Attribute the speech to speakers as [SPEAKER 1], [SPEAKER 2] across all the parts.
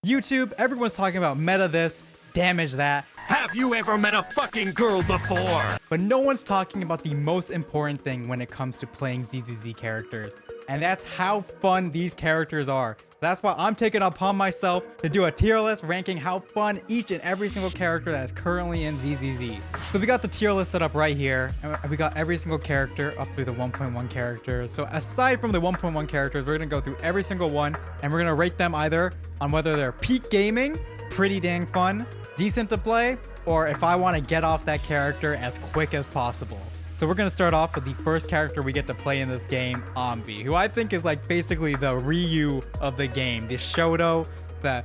[SPEAKER 1] YouTube, everyone's talking about meta this, damage that.
[SPEAKER 2] Have you ever met a fucking girl before?
[SPEAKER 1] But no one's talking about the most important thing when it comes to playing ZZZ characters. And that's how fun these characters are. That's why I'm taking it upon myself to do a tier list ranking how fun each and every single character that is currently in ZZZ. So we got the tier list set up right here, and we got every single character up through the 1.1 characters. So aside from the 1.1 characters, we're gonna go through every single one, and we're gonna rate them either on whether they're peak gaming, pretty dang fun, decent to play, or if I want to get off that character as quick as possible. So we're going to start off with the first character we get to play in this game, Ambi, who I think is like basically the Ryu of the game. The Shoto, the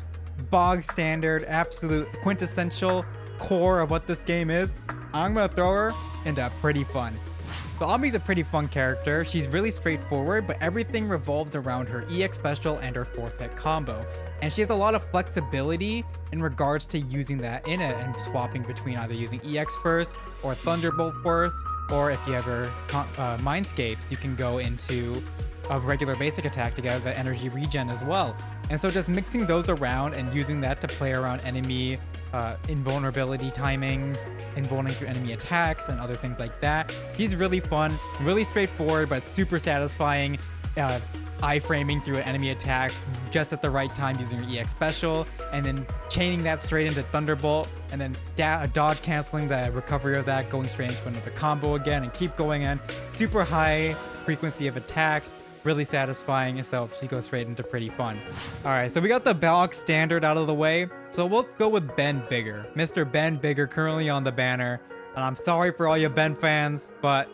[SPEAKER 1] bog standard, absolute quintessential core of what this game is. I'm going to throw her into pretty fun. So Ambi's a pretty fun character. She's really straightforward, but everything revolves around her EX special and her 4th hit combo. And she has a lot of flexibility in regards to using that in it and swapping between either using EX first or Thunderbolt first, or if you have her Mindscapes, you can go into a regular basic attack to get the energy regen as well. And so just mixing those around and using that to play around enemy invulnerability timings, invulning through enemy attacks and other things like that. He's really fun, really straightforward, but super satisfying. Iframing through an enemy attack just at the right time using your EX special, and then chaining that straight into Thunderbolt, and then dodge canceling the recovery of that, going straight into another combo again, and keep going in. Super high frequency of attacks, really satisfying, so she goes straight into pretty fun. All right, so we got the bog standard out of the way, so we'll go with Ben Bigger. Mr. Ben Bigger currently on the banner, and I'm sorry for all you Ben fans, but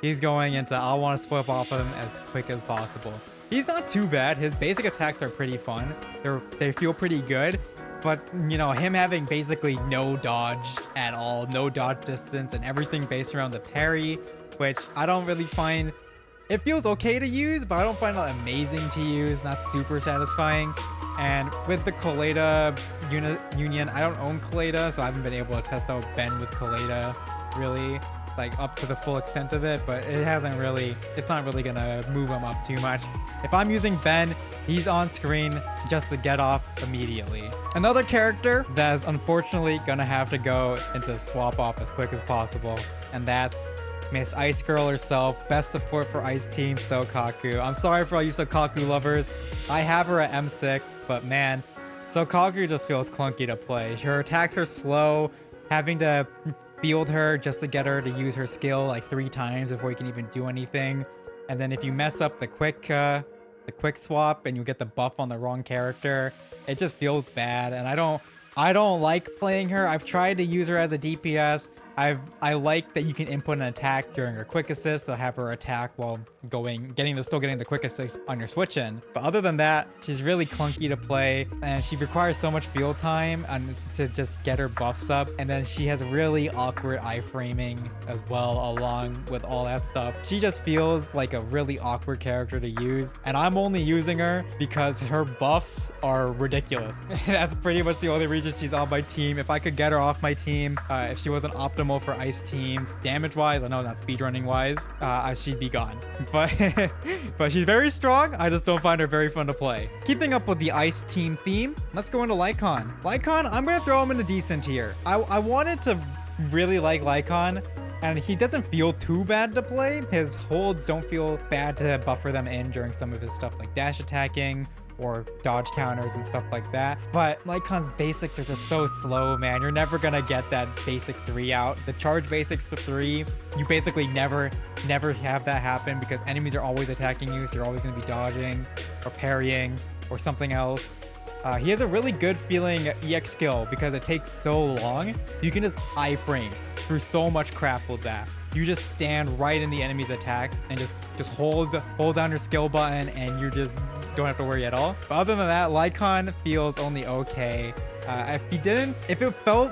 [SPEAKER 1] he's going into I want to flip off of him as quick as possible. He's not too bad. His basic attacks are pretty fun. They feel pretty good. But, you know, him having basically no dodge at all, no dodge distance, and everything based around the parry, which I don't really find... It feels okay to use, but I don't find it amazing to use. Not super satisfying. And with the Kaleda union, I don't own Kaleda, so I haven't been able to test out Ben with Kaleda, really. Like up to the full extent of it, but it's not really gonna move him up too much. If I'm using Ben, he's on screen just to get off immediately. Another character that is unfortunately gonna have to go into swap off as quick as possible, and that's Miss Ice Girl herself. Best support for Ice Team, Sokaku. I'm sorry for all you Sokaku lovers. I have her at M6, but man, Sokaku just feels clunky to play. Her attacks are slow, having to field her just to get her to use her skill like 3 times before you can even do anything. And then if you mess up the quick swap and you get the buff on the wrong character, it just feels bad. And I don't like playing her. I've tried to use her as a DPS. I like that you can input an attack during her quick assist to have her attack while still getting the quick assist on your switch in. But other than that, she's really clunky to play, and she requires so much field time to just get her buffs up. And then she has really awkward iframing as well, along with all that stuff. She just feels like a really awkward character to use, and I'm only using her because her buffs are ridiculous. That's pretty much the only reason she's on my team. If I could get her off my team, if she wasn't optimal for Ice teams, damage wise, I know not speedrunning wise, she'd be gone. But she's very strong. I just don't find her very fun to play. Keeping up with the Ice team theme, let's go into Lycon. Lycon, I'm gonna throw him in a decent tier. I wanted to really like Lycon, and he doesn't feel too bad to play. His holds don't feel bad to buffer them in during some of his stuff like dash attacking or dodge counters and stuff like that. But Lycon's basics are just so slow, man. You're never gonna get that basic 3 out. The charge basics to 3, you basically never have that happen because enemies are always attacking you, so you're always gonna be dodging or parrying or something else. He has a really good feeling EX skill because it takes so long. You can just iframe through so much crap with that. You just stand right in the enemy's attack and just hold down your skill button, and you just don't have to worry at all. But other than that, Lycon feels only okay. If it felt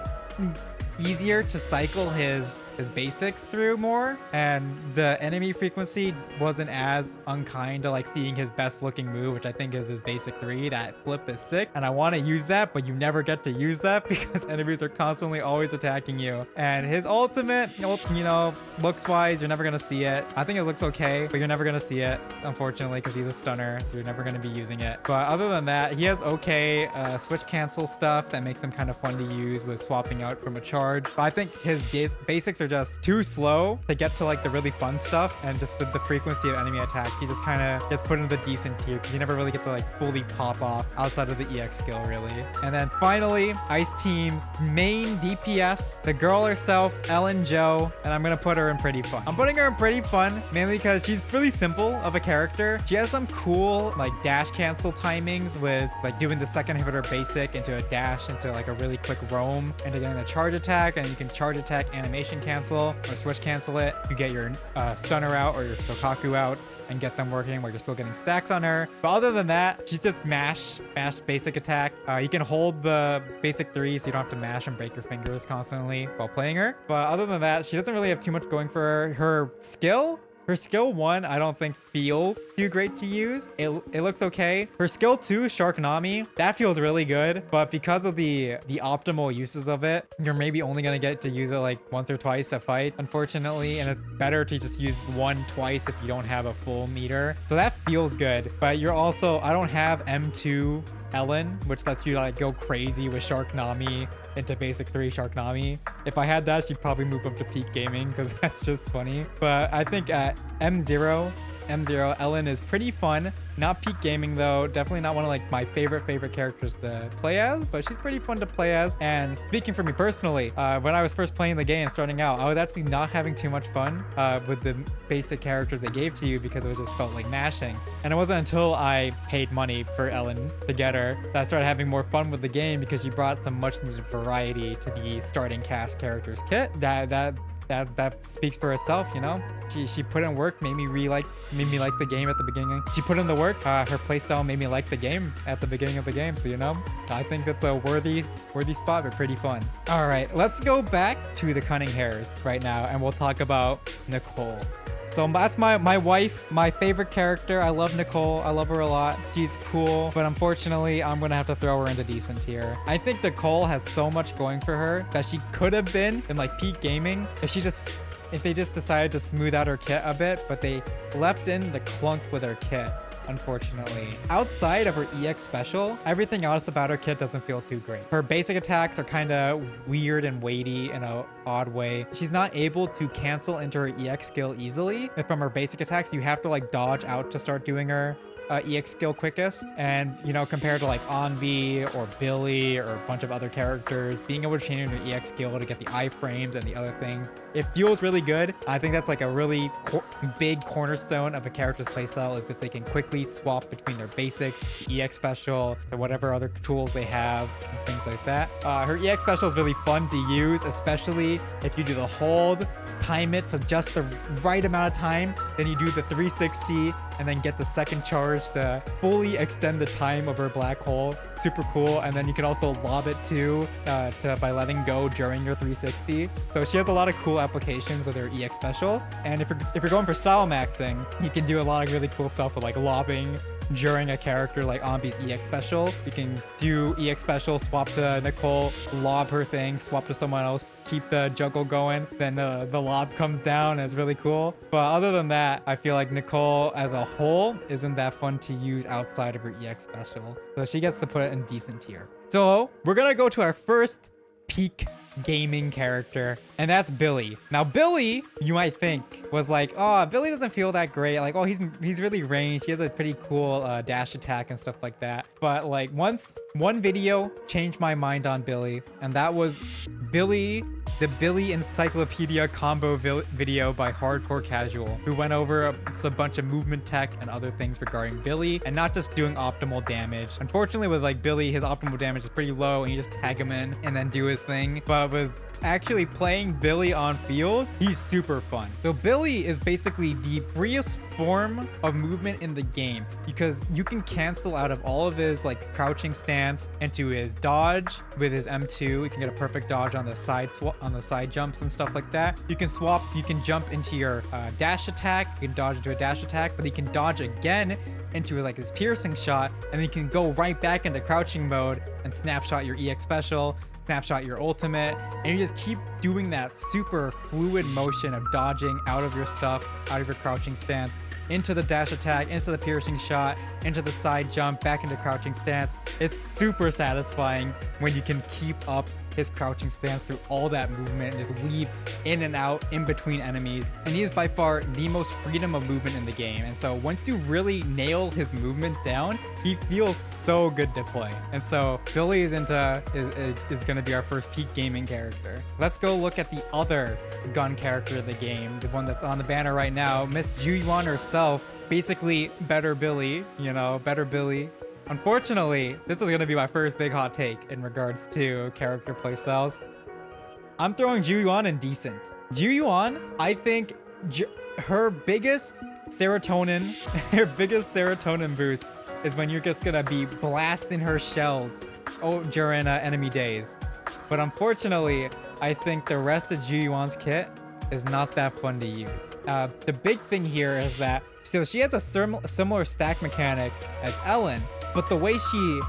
[SPEAKER 1] easier to cycle his his basics through more, and the enemy frequency wasn't as unkind to like seeing his best looking move, which I think is his basic 3. That flip is sick, and I want to use that, but you never get to use that because enemies are constantly always attacking you. And his ultimate, you know, looks wise, you're never gonna see it. I think it looks okay, but you're never gonna see it, unfortunately, because he's a stunner, so you're never gonna be using it. But other than that, he has okay switch cancel stuff that makes him kind of fun to use with swapping out from a charge. But I think his basics are just too slow to get to like the really fun stuff, and just with the frequency of enemy attacks, he just kind of gets put into the decent tier because you never really get to like fully pop off outside of the EX skill, really. And then finally, Ice Team's main DPS, the girl herself, Ellen Jo, and I'm gonna put her in pretty fun. I'm putting her in pretty fun mainly because she's really simple of a character. She has some cool like dash cancel timings with like doing the second hitter basic into a dash into like a really quick roam into getting a charge attack, and you can charge attack animation cancel or switch cancel it. You get your stunner out or your Sokaku out and get them working while you're still getting stacks on her. But other than that, she's just mash basic attack. You can hold the basic 3 so you don't have to mash and break your fingers constantly while playing her. But other than that, she doesn't really have too much going for her. Her skill 1, I don't think feels too great to use. It looks okay. Her skill 2, Sharknami, that feels really good. But because of the optimal uses of it, you're maybe only going to get to use it like once or twice a fight, unfortunately. And it's better to just use one twice if you don't have a full meter. So that feels good. But you're also, I don't have M2 Ellen, which lets you like go crazy with Sharknami into basic 3 Sharknami. If I had that, she'd probably move up to peak gaming because that's just funny. But I think at M0, Ellen is pretty fun. Not peak gaming though. Definitely not one of like my favorite characters to play as, but she's pretty fun to play as. And speaking for me personally, when I was first playing the game starting out, I was actually not having too much fun with the basic characters they gave to you because it just felt like mashing. And it wasn't until I paid money for Ellen to get her that I started having more fun with the game because she brought some much needed variety to the starting cast characters kit. That speaks for itself, you know. She put in work, made me like the game at the beginning. She put in the work. Her playstyle made me like the game at the beginning of the game. So you know, I think that's a worthy spot, but pretty fun. All right, let's go back to the Cunning Hairs right now, and we'll talk about Nicole. So that's my wife, my favorite character. I love Nicole. I love her a lot. She's cool, but unfortunately, I'm gonna have to throw her into decent tier. I think Nicole has so much going for her that she could have been in like peak gaming if they just decided to smooth out her kit a bit, but they left in the clunk with her kit. Unfortunately, outside of her EX special, everything else about her kit doesn't feel too great. Her basic attacks are kind of weird and weighty in an odd way. She's not able to cancel into her EX skill easily. And from her basic attacks, you have to like dodge out to start doing her EX skill quickest. And you know, compared to like Anvi or Billy or a bunch of other characters, being able to change your EX skill to get the iframes and the other things, it feels really good. I think that's like a really big cornerstone of a character's playstyle, is if they can quickly swap between their basics, EX special, or whatever other tools they have, and things like that. Her EX special is really fun to use, especially if you do the hold, time it to just the right amount of time, then you do the 360 and then get the second charge to fully extend the time of her black hole. Super cool. And then you can also lob it too by letting go during your 360. So she has a lot of cool applications with her EX special. And if you're going for style maxing, you can do a lot of really cool stuff with like lobbing during a character like Ambi's EX special. You can do EX special, swap to Nicole, lob her thing, swap to someone else, keep the juggle going, then the lob comes down, and it's really cool. But other than that, I feel like Nicole as a whole isn't that fun to use outside of her EX special. So she gets to put it in decent tier. So we're gonna go to our first peak gaming character, and that's Billy. Now Billy, you might think, was like, oh, Billy doesn't feel that great, like, oh, he's really ranged, he has a pretty cool dash attack and stuff like that. But like one video changed my mind on Billy, and that was the Billy Encyclopedia combo video by Hardcore Casual, who went over a bunch of movement tech and other things regarding Billy, and not just doing optimal damage. Unfortunately, with like Billy, his optimal damage is pretty low, and you just tag him in and then do his thing. But with actually playing Billy on field, he's super fun. So Billy is basically the freest form of movement in the game because you can cancel out of all of his like crouching stance into his dodge with his M2. You can get a perfect dodge on the side jumps and stuff like that. You can swap, you can jump into your dash attack, you can dodge into a dash attack, but he can dodge again into like his piercing shot, and then you can go right back into crouching mode and snapshot your EX special, snapshot your ultimate, and you just keep doing that super fluid motion of dodging out of your stuff, out of your crouching stance, into the dash attack, into the piercing shot, into the side jump, back into crouching stance. It's super satisfying when you can keep up his crouching stance through all that movement and just weave in and out in between enemies. And he is by far the most freedom of movement in the game. And so once you really nail his movement down, he feels so good to play. And so Billy is going to be our first peak gaming character. Let's go look at the other gun character of the game, the one that's on the banner right now, Miss Ju-Yuan herself. Basically, better Billy, you know, better Billy. Unfortunately, this is going to be my first big hot take in regards to character playstyles. I'm throwing Ju-Yuan in decent. Ju-Yuan, I think her biggest serotonin boost is when you're just going to be blasting her shells during enemy days. But unfortunately, I think the rest of Ju-Yuan's kit is not that fun to use. The big thing here is that, so she has a similar stack mechanic as Ellen, but the way she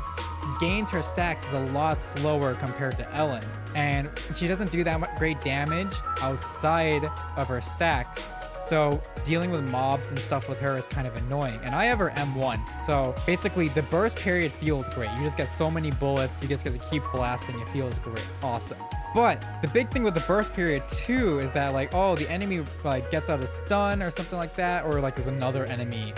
[SPEAKER 1] gains her stacks is a lot slower compared to Ellen. And she doesn't do that much great damage outside of her stacks. So dealing with mobs and stuff with her is kind of annoying. And I have her M1. So basically the burst period feels great. You just get so many bullets. You just get to keep blasting. It feels great. Awesome. But the big thing with the burst period too is that like, oh, the enemy like gets out of stun or something like that. Or like there's another enemy,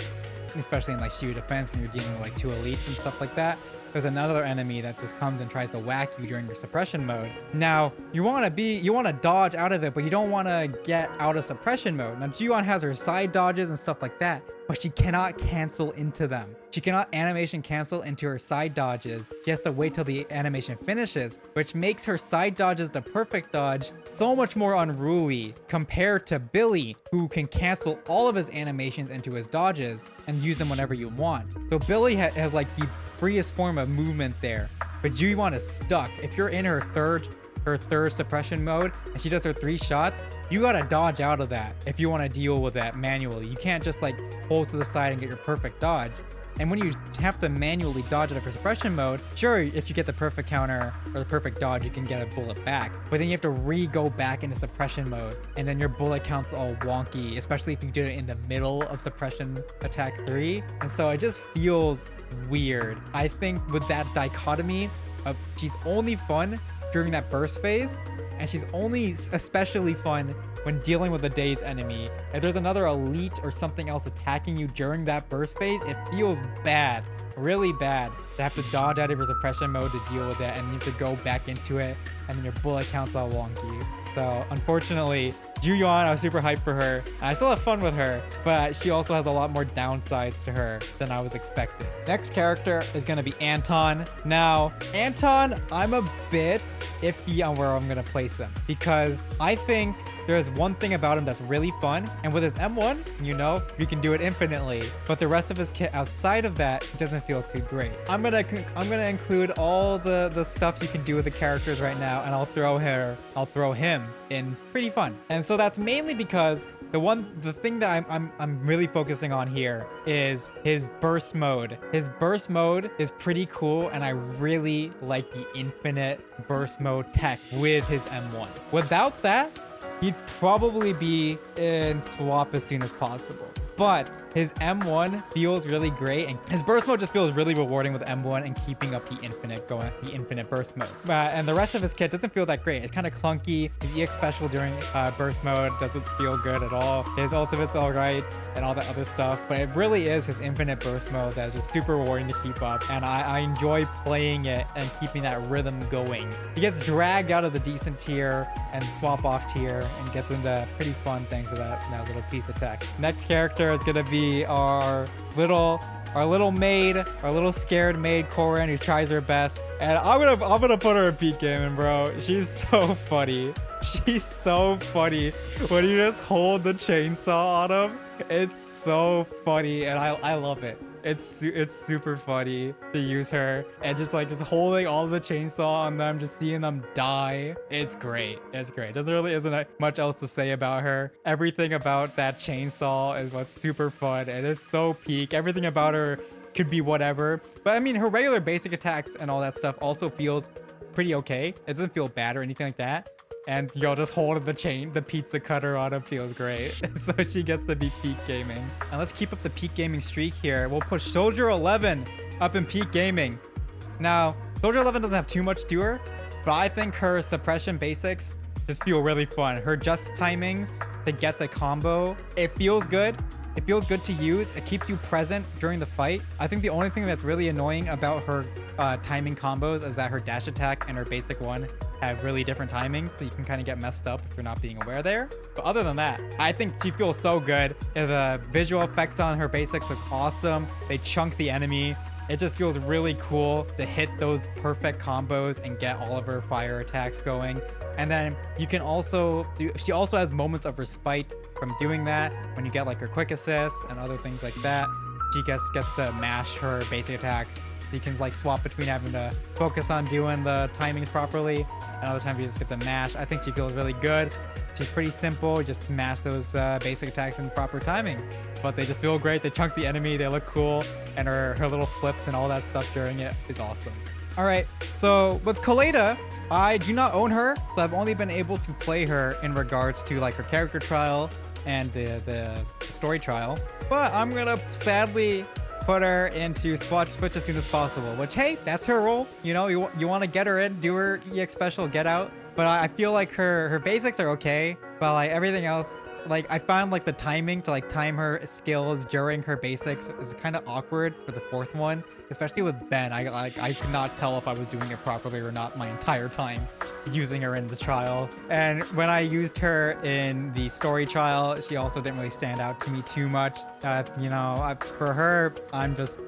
[SPEAKER 1] especially in like shield defense when you're dealing with like two elites and stuff like that. There's another enemy that just comes and tries to whack you during your suppression mode. Now, you want to dodge out of it, but you don't want to get out of suppression mode. Now, Ju-Yuan has her side dodges and stuff like that, but she cannot cancel into them. She cannot animation cancel into her side dodges. She has to wait till the animation finishes, which makes her side dodges the perfect dodge so much more unruly compared to Billy, who can cancel all of his animations into his dodges and use them whenever you want. So Billy has like the freest form of movement there, but Ju-Yuan is stuck. If you're in her third suppression mode and she does her 3 shots, you gotta dodge out of that if you want to deal with that manually. You can't just like hold to the side and get your perfect dodge. And when you have to manually dodge out of her suppression mode, sure, if you get the perfect counter or the perfect dodge, you can get a bullet back. But then you have to go back into suppression mode, and then your bullet count's all wonky, especially if you do it in the middle of suppression attack 3. And so it just feels weird. I think with that dichotomy of she's only fun during that burst phase, and she's only especially fun when dealing with a day's enemy. If there's another elite or something else attacking you during that burst phase, it feels bad, really bad, to have to dodge out of your suppression mode to deal with it, and you have to go back into it, and then your bullet count's all wonky. So unfortunately, Ju-Yuan, I was super hyped for her. I still have fun with her, but she also has a lot more downsides to her than I was expecting. Next character is going to be Anton. Now, Anton, I'm a bit iffy on where I'm going to place him because I think there's one thing about him that's really fun, and with his M1, you know, you can do it infinitely. But the rest of his kit outside of that doesn't feel too great. I'm gonna include all the stuff you can do with the characters right now, and I'll throw him in pretty fun. And so that's mainly because the thing that I'm really focusing on here is his burst mode. His burst mode is pretty cool, and I really like the infinite burst mode tech with his M1. Without that, he'd probably be in swap as soon as possible. But his M1 feels really great, and his burst mode just feels really rewarding with M1 and keeping up the infinite burst mode. And the rest of his kit doesn't feel that great. It's kind of clunky. His EX special during burst mode doesn't feel good at all. His ultimate's all right and all that other stuff, but it really is his infinite burst mode that's just super rewarding to keep up, and I enjoy playing it and keeping that rhythm going. He gets dragged out of the decent tier and swap off tier and gets into pretty fun things with that little piece of tech. Next character is gonna be our little our little maid, our little scared maid, Corin, who tries her best. And I'm gonna put her in peak gaming, bro. She's so funny. She's so funny when you just hold the chainsaw on him. It's so funny, and I love it. It's super funny to use her and just holding all the chainsaw on them, just seeing them die. It's great. It's great. There really isn't much else to say about her. Everything about that chainsaw is what's super fun, and it's so peak. Everything about her could be whatever. But I mean, her regular basic attacks and all that stuff also feels pretty okay. It doesn't feel bad or anything like that. And just holding the pizza cutter on him feels great. So she gets to be peak gaming. And let's keep up the peak gaming streak here. We'll push Soldier 11 up in peak gaming. Now, Soldier 11 doesn't have too much to her, but I think her suppression basics just feel really fun. Her just timings to get the combo, it feels good. It feels good to use. It keeps you present during the fight. I think the only thing that's really annoying about her timing combos is that her dash attack and her basic one have really different timings, so you can kind of get messed up if you're not being aware there. But other than that, I think she feels so good. The visual effects on her basics look awesome. They chunk the enemy. It just feels really cool to hit those perfect combos and get all of her fire attacks going. And then you can also she also has moments of respite from doing that. When you get like her quick assists and other things like that, she gets to mash her basic attacks. You can like swap between having to focus on doing the timings properly, and other times you just get to mash. I think she feels really good. She's pretty simple. Just mash those basic attacks in the proper timing, but they just feel great. They chunk the enemy. They look cool, and her little flips and all that stuff during it is awesome. All right, so with Kaleda, I do not own her, so I've only been able to play her in regards to like her character trial and the story trial. But I'm gonna sadly put her into Switch as soon as possible, which, hey, that's her role. You know, you want to get her in, do her EX special, get out. But I feel like her basics are okay, but like everything else, like I found like the timing to like time her skills during her basics is kind of awkward for the fourth one, especially with Ben. I could not tell if I was doing it properly or not my entire time using her in the trial. And when I used her in the story trial, she also didn't really stand out to me too much. For her, I'm just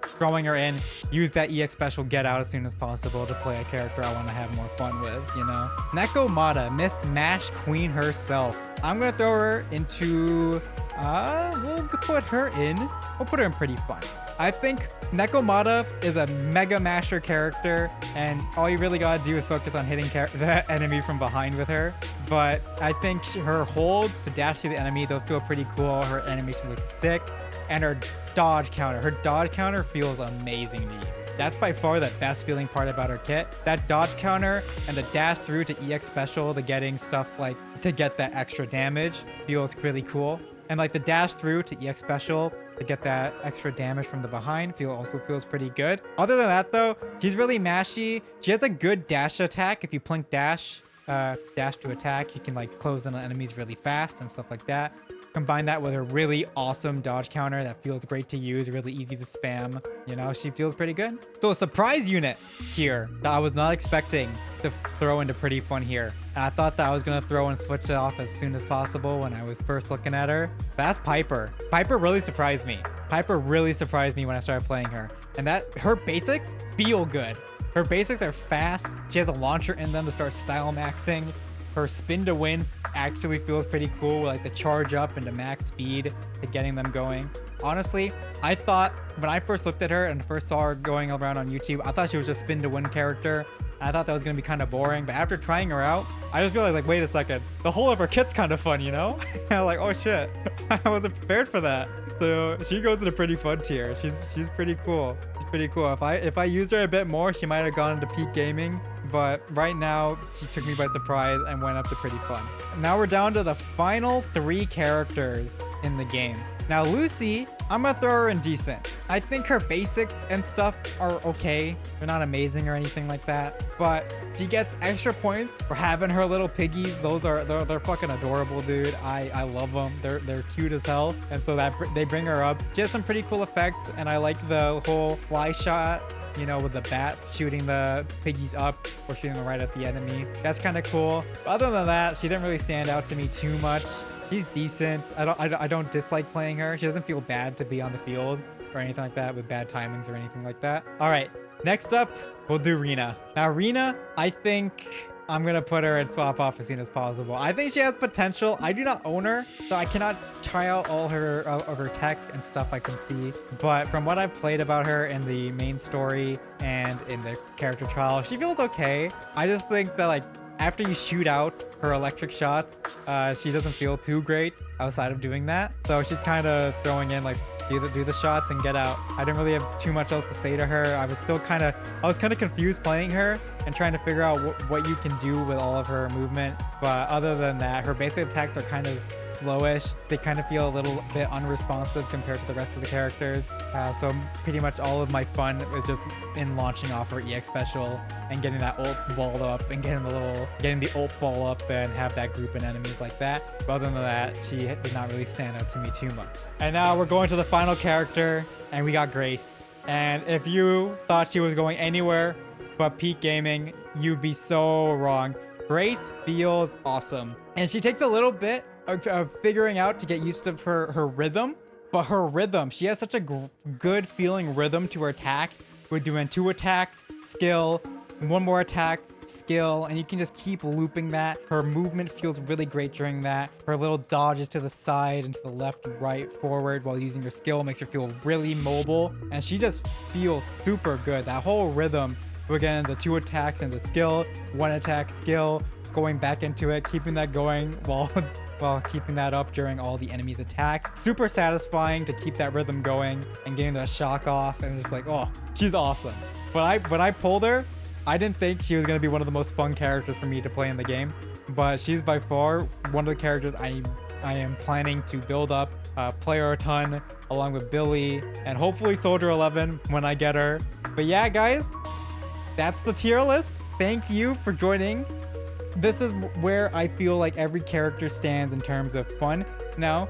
[SPEAKER 1] throwing her in, use that EX special, get out as soon as possible to play a character I want to have more fun with, you know? Neko Mata, Miss Mash Queen herself. I'm gonna throw her into, we'll put her in pretty fun. I think Neko Mata is a mega masher character, and all you really gotta do is focus on hitting the enemy from behind with her. But I think her holds to dash to the enemy, they'll feel pretty cool. Her animation looks sick, and her dodge counter feels amazing to you. That's by far the best feeling part about her kit. That dodge counter and the dash through to EX special to getting stuff like to get that extra damage feels really cool. And like the dash through to EX special to get that extra damage from the behind also feels pretty good. Other than that though, she's really mashy. She has a good dash attack. If you plink dash to attack, you can like close in on enemies really fast and stuff like that. Combine that with a really awesome dodge counter that feels great to use, really easy to spam. You know, she feels pretty good. So a surprise unit here that I was not expecting to throw into pretty fun here. I thought that I was going to throw and switch it off as soon as possible when I was first looking at her. That's Piper. Piper really surprised me. Piper really surprised me when I started playing her. And that her basics feel good. Her basics are fast. She has a launcher in them to start style maxing. Her spin to win actually feels pretty cool, like the charge up into max speed to getting them going. Honestly, I thought when I first looked at her and first saw her going around on YouTube, I thought she was just spin to win character. I thought that was going to be kind of boring, but after trying her out, I just realized like, wait a second, the whole of her kit's kind of fun, you know? I was like, oh shit, I wasn't prepared for that. So she goes in a pretty fun tier. She's pretty cool. She's pretty cool. If I used her a bit more, she might have gone into peak gaming. But right now, she took me by surprise and went up to pretty fun. Now we're down to the final 3 characters in the game. Now Lucy, I'm gonna throw her in decent. I think her basics and stuff are okay. They're not amazing or anything like that. But she gets extra points for having her little piggies. They're fucking adorable, dude. I love them. They're cute as hell. And so that they bring her up. She has some pretty cool effects, and I like the whole fly shot, you know, with the bat shooting the piggies up or shooting them right at the enemy. That's kind of cool. But other than that, she didn't really stand out to me too much. She's decent. I don't dislike playing her. She doesn't feel bad to be on the field. or anything like that with bad timings or anything like that. All right, next up, we'll do Rina. Now, Rina, I think I'm gonna put her and swap off as soon as possible. I think she has potential. I do not own her, so I cannot try out all her of her tech and stuff I can see. But from what I've played about her in the main story and in the character trial, she feels okay. I just think that like after you shoot out her electric shots, she doesn't feel too great outside of doing that. So she's kind of throwing in like do the shots and get out. I didn't really have too much else to say to her. I was kind of confused playing her and trying to figure out what you can do with all of her movement. But other than that, her basic attacks are kind of slowish. They kind of feel a little bit unresponsive compared to the rest of the characters. So pretty much all of my fun was just in launching off her EX special and getting that ult ball up and getting the ult ball up and have that group in enemies like that. But other than that, she did not really stand out to me too much. And now we're going to the final character, and we got Grace. And if you thought she was going anywhere but peak gaming, you'd be so wrong. Grace feels awesome, and she takes a little bit of figuring out to get used to her rhythm. But her rhythm, she has such a good feeling rhythm to her attacks. We're doing 2 attacks, skill, 1 more attack, skill, and you can just keep looping that. Her movement feels really great during that. Her little dodges to the side and to the left and right, forward while using her skill makes her feel really mobile, and she just feels super good. That whole rhythm, we're getting the 2 attacks and the skill, 1 attack, skill, going back into it, keeping that going while keeping that up during all the enemies' attack. Super satisfying to keep that rhythm going and getting the shock off, and just like, oh, she's awesome. When I pulled her, I didn't think she was going to be one of the most fun characters for me to play in the game, but she's by far one of the characters I am planning to build up, play her a ton, along with Billy, and hopefully Soldier 11 when I get her. But yeah, guys, that's the tier list. Thank you for joining. This is where I feel like every character stands in terms of fun. Now,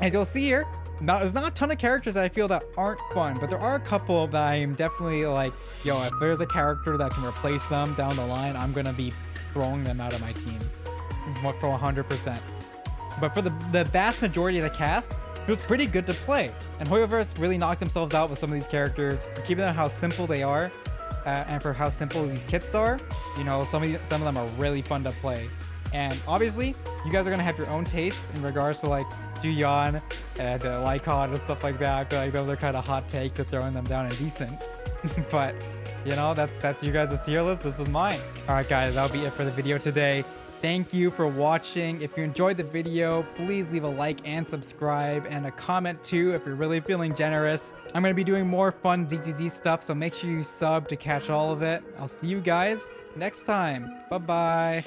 [SPEAKER 1] as you'll see here, there's not a ton of characters that I feel that aren't fun, but there are a couple that I am definitely like, yo, if there's a character that can replace them down the line, I'm gonna be throwing them out of my team for 100%. But for the vast majority of the cast, it was pretty good to play. And Hoyoverse really knocked themselves out with some of these characters, for keeping them how simple they are, and for how simple these kits are. You know, some of them are really fun to play. And obviously, you guys are gonna have your own tastes in regards to like Juyeon and Lycon and stuff like that. I feel like those are kind of hot takes of throwing them down in decent. But you know, that's you guys' tier list. This is mine. All right, guys, that'll be it for the video today. Thank you for watching. If you enjoyed the video, please leave a like and subscribe, and a comment too if you're really feeling generous. I'm going to be doing more fun ZZZ stuff, so make sure you sub to catch all of it. I'll see you guys next time. Bye-bye.